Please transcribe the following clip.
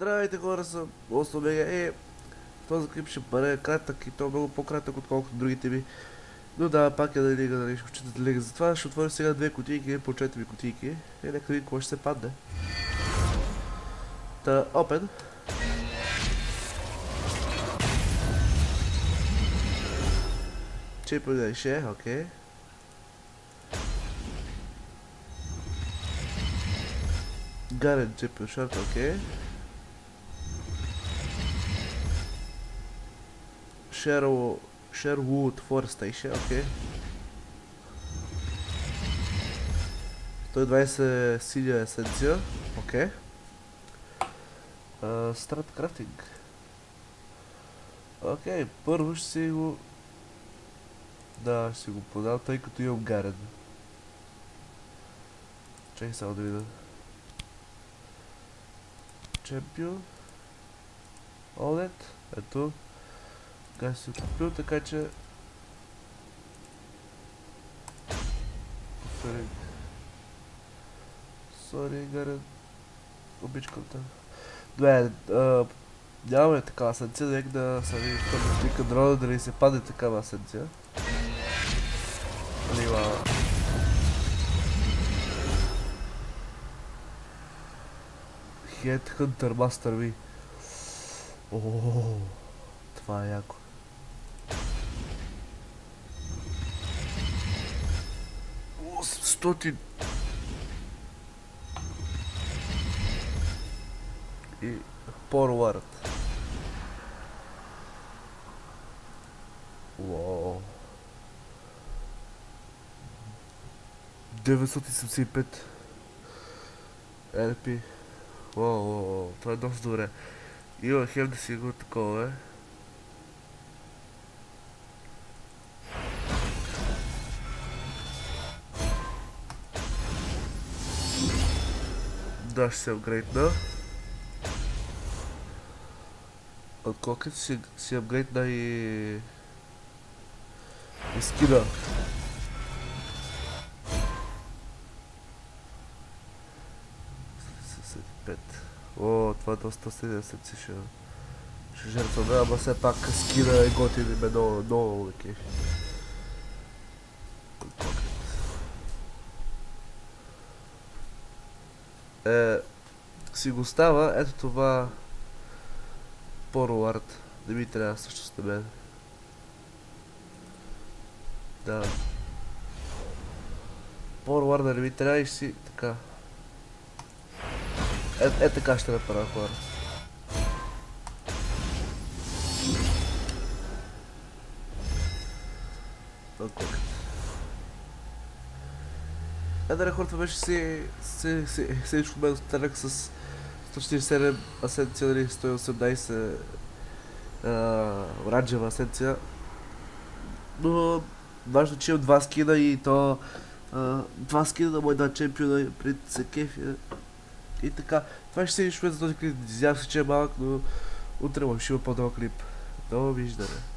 Здравейте хора, съм Осомега. Този клип ще бъде кратък и то много по-кратък отколкото другите ми. Но да, пак е да лига, нали, ще учите да лига. Затова ще отворя сега две кутийки, по-4 ми кутийки. И нека видим какво ще се падне. Та, open. Чипо да ще, окей. Гарен чипо шорт, окей. Sherwood Forest Station, окей. 120 синя есенция, окей. Strat Crafting. Окей, първо ще си го... Да, ще си го подам, тъй като имам гарен. Чакай само да видя. Champion. OLED, ето. Така си купил, така че... Сори, гарен. Обичката. Добре, нямаме такава асенция, нека да сами вика дрона, дали се падне такава асенция. Лива. Headhunter Master V. Ооо, това е яко. О, 700. И Forward. Уау. 975 LP. Уау, това е доста добре. Има хем да си го такова, е. Да, ще се апгрейдна. От колкото си апгрейдна и скина. О, това е доста седесет си ще жертваме, ама все пак скина е готин и ме много кефи. Си го става, ето това Forward, не ми трябва също с мен. Да. Forward не ми трябва и си така. Така ще направя, хора. Да, хората беше всичко мен останах с 147 асенция, 118 оранжева асенция. Но важно, че имам два скина и то два скина на моя чемпиона пред се кефи. И така, това ще се за този клип. Извинявам се, че е малък, но утре ще има по-дълъг клип. До виждане.